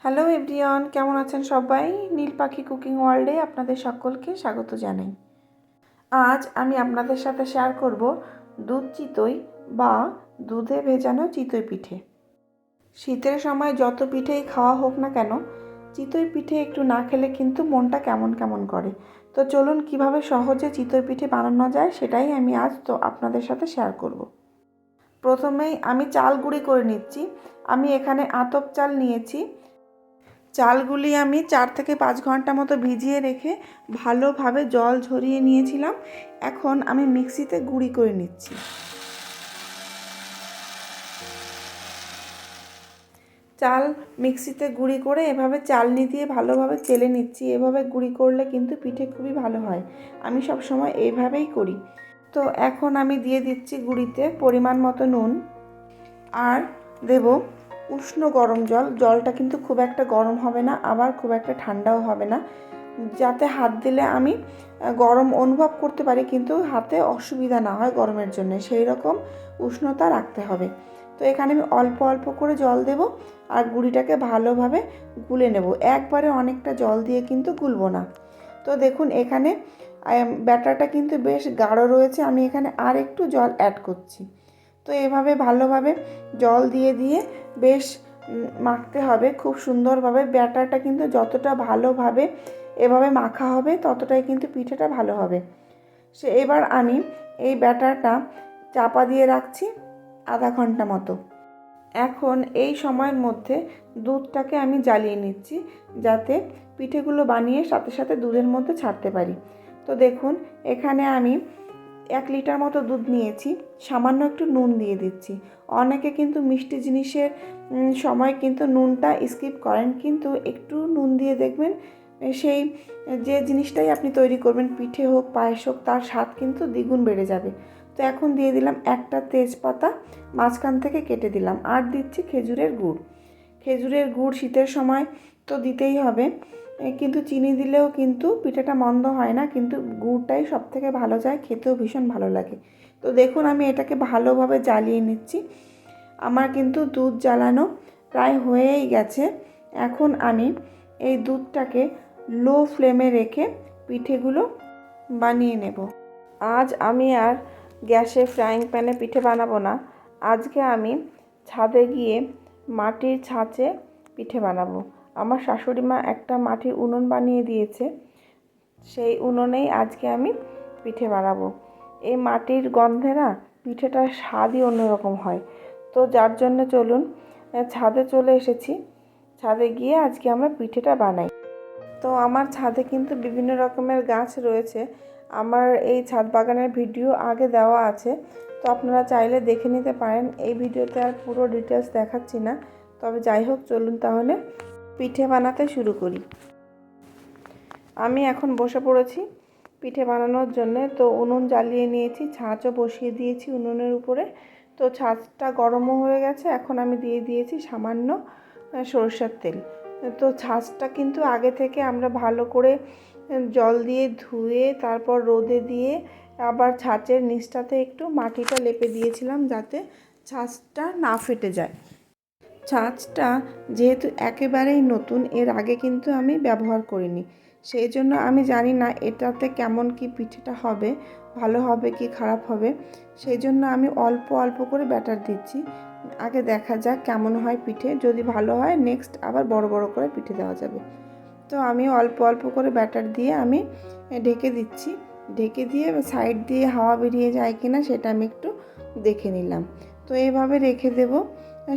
Hello everyone, কেমন আছেন সবাই? নীল পাখি কুকিং ওয়ার্ল্ডে আপনাদের সকলকে স্বাগত জানাই। আজ আমি আপনাদের সাথে শেয়ার করব দুধ চিতই বা দুধে ভেজানো চিতই পিঠে। শীতের সময় যত পিঠেই খাওয়া হোক না কেন, চিতই পিঠে একটু না খেলে কিন্তু মনটা কেমন কেমন করে। তো চলুন কিভাবে সহজে চিতই পিঠে বানানো যায় সেটাই আমি আজ আপনাদের সাথে শেয়ার করব। প্রথমেই আমি চাল গুঁড়ি করে নিচ্ছি। আমি এখানে আতপ চাল নিয়েছি। চালগুলি আমি 4 থেকে 5 ঘন্টা মতো ভিজিয়ে রেখে ভালোভাবে জল ঝরিয়ে নিয়েছিলাম। এখন আমি মিক্সিতে গুঁড়ি করে নিচ্ছি। চাল মিক্সিতে গুঁড়ি করে এভাবে চালনি দিয়ে ভালোভাবে চেলে নিচ্ছি। এভাবে গুঁড়ি করলে কিন্তু পিঠে খুবই ভালো হয়। আমি সব সময় এইভাবেই করি। তো এখন আমি দিয়ে দিচ্ছি গুঁড়িতে পরিমাণ মতো নুন আর দেব উষ্ণ গরম জল। জলটা কিন্তু খুব একটা গরম হবে না, আবার খুব একটা ঠান্ডাও হবে না, যাতে হাত দিলে আমি গরম অনুভব করতে পারি কিন্তু হাতে অসুবিধা না হয় গরমের জন্য, সেই রকম উষ্ণতা রাখতে হবে। তো এখানে আমি অল্প অল্প করে জল দেব আর গুঁড়িটাকে ভালোভাবে গুলে নেব। একবারে অনেকটা জল দিয়ে কিন্তু গুলবো না। তো দেখুন এখানে ব্যাটারটা কিন্তু বেশ গাঢ় রয়েছে। আমি এখানে আর একটু জল অ্যাড করছি। তো এভাবে ভালোভাবে জল দিয়ে দিয়ে বেশ মাখতে হবে খুব সুন্দরভাবে। ব্যাটারটা কিন্তু যতটা ভালোভাবে এভাবে মাখা হবে ততটাই কিন্তু পিঠেটা ভালো হবে। এবার আমি এই ব্যাটারটা চাপা দিয়ে রাখছি আধা ঘন্টা মতো। এখন এই সময়ের মধ্যে দুধটাকে আমি জ্বালিয়ে নিচ্ছি, যাতে পিঠেগুলো বানিয়ে সাথে সাথে দুধের মধ্যে ছাড়তে পারি। তো দেখুন এখানে আমি 1 লিটার মতো দুধ নিয়েছি। সামান্য একটু নুন দিয়ে দিচ্ছি। অনেকে কিন্তু মিষ্টি জিনিসের সময় কিন্তু নুনটা স্কিপ করেন, কিন্তু একটু নুন দিয়ে দেখবেন সেই যে জিনিসটাই আপনি তৈরি করবেন, পিঠে হোক পায়েস হোক, তার স্বাদ কিন্তু দ্বিগুণ বেড়ে যাবে। তো এখন দিয়ে দিলাম একটা তেজপাতা মাঝখান থেকে কেটে দিলাম, আর দিচ্ছি খেজুরের গুড়। খেজুরের গুড় শীতের সময় তো দিতেই হবে, কিন্তু চিনি দিলেও কিন্তু পিঠাটা মন্দ হয় না, কিন্তু গুড়টাই সবথেকে ভালো যায়, খেতেও ভীষণ ভালো লাগে। তো দেখুন আমি এটাকে ভালোভাবে জ্বালিয়ে নিচ্ছি। আমার কিন্তু দুধ জ্বালানো প্রায় হয়েই গেছে। এখন আমি এই দুধটাকে লো ফ্লেমে রেখে পিঠেগুলো বানিয়ে নেব। আজ আমি আর গ্যাসে ফ্রাইং প্যানে পিঠে বানাবো না। আজকে আমি ছাদে গিয়ে মাটির ছাঁচে পিঠে বানাবো। আমার শাশুড়ি মা একটা মাটির উনুন বানিয়ে দিয়েছে, সেই উনুনেই আজকে আমি পিঠে বানাবো। এই মাটির গন্ধে না পিঠেটার স্বাদই অন্যরকম হয়। তো যার জন্য চলুন ছাদে চলে এসেছি। ছাদে গিয়ে আজকে আমরা পিঠেটা বানাই। তো আমার ছাদে কিন্তু বিভিন্ন রকমের গাছ রয়েছে। আমার এই ছাদ বাগানের ভিডিও আগে দেওয়া আছে, তো আপনারা চাইলে দেখে নিতে পারেন। এই ভিডিওতে আর পুরো ডিটেলস দেখাচ্ছি না। তবে যাই হোক, চলুন তাহলে পিঠে বানাতে শুরু করি। আমি এখন বসে পড়েছি পিঠে বানানোর জন্যে। তো উনুন জ্বালিয়ে নিয়েছি, ছাঁচও বসিয়ে দিয়েছি উনুনের উপরে। তো ছাঁচটা গরমও হয়ে গেছে। এখন আমি দিয়ে দিয়েছি সামান্য সরষের তেল। তো ছাঁচটা কিন্তু আগে থেকে আমরা ভালো করে জল দিয়ে ধুয়ে তারপর রোদে দিয়ে আবার ছাঁচের নিচটাতে একটু মাটিটা লেপে দিয়েছিলাম, যাতে ছাঁচটা না ফেটে যায়। ছাঁচটা যেহেতু একেবারেই নতুন, এর আগে কিন্তু আমি ব্যবহার করিনি, সেই জন্য আমি জানি না এটাতে কেমন কি পিঠেটা হবে, ভালো হবে কি খারাপ হবে। সেই জন্য আমি অল্প অল্প করে ব্যাটার দিচ্ছি। আগে দেখা যাক কেমন হয় পিঠে। যদি ভালো হয় নেক্সট আবার বড় বড় করে পিঠে দেওয়া যাবে। তো আমি অল্প অল্প করে ব্যাটার দিয়ে আমি ঢেকে দিচ্ছি। ঢেকে দিয়ে সাইড দিয়ে হাওয়া বেরিয়ে যায় কিনা সেটা আমি একটু দেখে নিলাম। তো এইভাবে রেখে দেব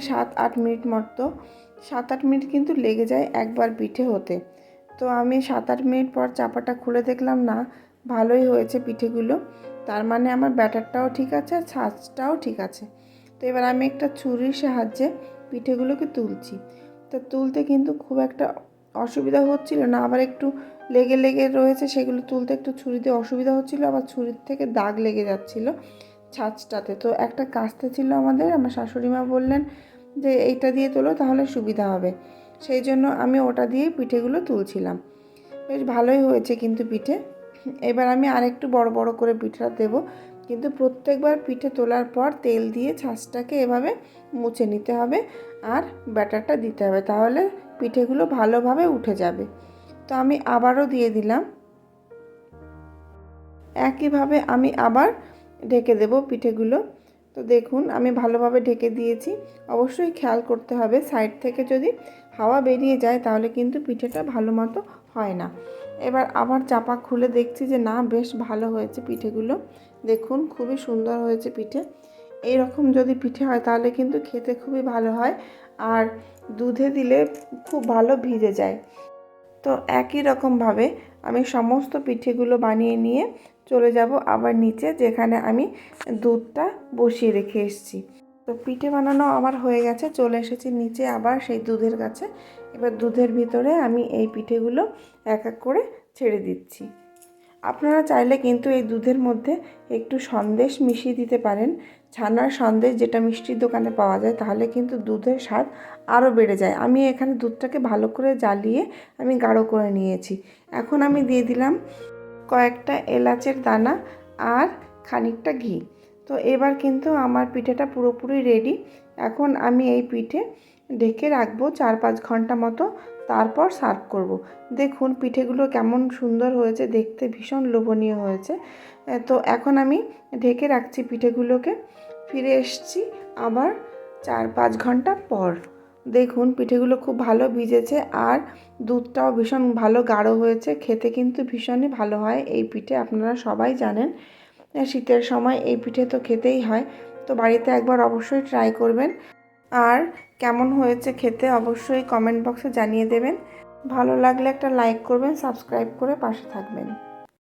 7-8 মিনিট মতো। 7-8 মিনিট কিন্তু লেগে যায় একবার পিঠে হতে। তো আমি 7-8 মিনিট পর চাপাটা খুলে দেখলাম না, ভালোই হয়েছে পিঠেগুলো। তার মানে আমার ব্যাটারটাও ঠিক আছে আর ছাঁচটাও ঠিক আছে। তো এবার আমি একটা ছুরির সাহায্যে পিঠেগুলোকে তুলছি। তো তুলতে কিন্তু খুব একটা অসুবিধা হচ্ছিল না, আবার একটু লেগে লেগে রয়েছে, সেগুলো তুলতে একটু ছুরি দিয়ে অসুবিধা হচ্ছিলো, আবার ছুরির থেকে দাগ লেগে যাচ্ছিলো ছাঁচটাতে। তো একটা কাস্তে ছিল আমাদের, আমার শাশুড়ি মা বললেন যে এইটা দিয়ে তোলো তাহলে সুবিধা হবে। সেই জন্য আমি ওটা দিয়েই পিঠেগুলো তুলছিলাম। বেশ ভালোই হয়েছে কিন্তু পিঠে। এবার আমি আরেকটু বড় বড় করে পিঠেটা দেবো, কিন্তু প্রত্যেকবার পিঠে তোলার পর তেল দিয়ে ছাঁচটাকে এভাবে মুছে নিতে হবে আর ব্যাটারটা দিতে হবে, তাহলে পিঠেগুলো ভালোভাবে উঠে যাবে। তো আমি আবারও দিয়ে দিলাম। একইভাবে আমি আবার ঢেকে দেব পিঠেগুলো। তো দেখুন আমি ভালোভাবে ঢেকে দিয়েছি। অবশ্যই খেয়াল করতে হবে সাইড থেকে যদি হাওয়া বেরিয়ে যায় তাহলে কিন্তু পিঠেটা ভালো মতো হয় না। এবার আবার চাপা খুলে দেখছি যে না, বেশ ভালো হয়েছে পিঠেগুলো। দেখুন খুবই সুন্দর হয়েছে পিঠে। এই রকম যদি পিঠে হয় তাহলে কিন্তু খেতে খুবই ভালো হয়, আর দুধে দিলে খুব ভালো ভিজে যায়। তো একই রকমভাবে আমি সমস্ত পিঠেগুলো বানিয়ে নিয়ে চলে যাব আবার নিচে, যেখানে আমি দুধটা বসিয়ে রেখে এসেছি। তো পিঠে বানানো আমার হয়ে গেছে, চলে এসেছি নিচে আবার সেই দুধের কাছে। এবার দুধের ভিতরে আমি এই পিঠেগুলো এক এক করে ছেড়ে দিচ্ছি। আপনারা চাইলে কিন্তু এই দুধের মধ্যে একটু সন্দেশ মিশিয়ে দিতে পারেন, ছানার সন্দেশ, যেটা মিষ্টির দোকানে পাওয়া যায়, তাহলে কিন্তু দুধের স্বাদ আরও বেড়ে যায়। আমি এখানে দুধটাকে ভালো করে জ্বালিয়ে আমি গাঢ় করে নিয়েছি। এখন আমি দিয়ে দিলাম কয়েকটা এলাচের দানা আর খানিকটা ঘি। তো এবার কিন্তু আমার পিঠেটা পুরোপুরি রেডি। এখন আমি এই পিঠে ঢেকে রাখবো 4-5 ঘন্টা মতো, তারপর সার্ভ করব। দেখুন পিঠেগুলো কেমন সুন্দর হয়েছে, দেখতে ভীষণ লোভনীয় হয়েছে। তো এখন আমি ঢেকে রাখছি পিঠেগুলোকে। ফিরে এসেছি আবার 4-5 ঘন্টা পর। দেখুন পিঠেগুলো খুব ভালো ভিজেছে আর দুধটাও ভীষণ ভালো গাঢ় হয়েছে। খেতে কিন্তু ভীষণই ভালো হয় এই পিঠে, আপনারা সবাই জানেন। শীতের সময় এই পিঠে তো খেতেই হয়। তো বাড়িতে একবার অবশ্যই ট্রাই করবেন, আর কেমন হয়েছে খেতে অবশ্যই কমেন্ট বক্সে জানিয়ে দেবেন। ভালো লাগলে একটা লাইক করবেন, সাবস্ক্রাইব করে পাশে থাকবেন।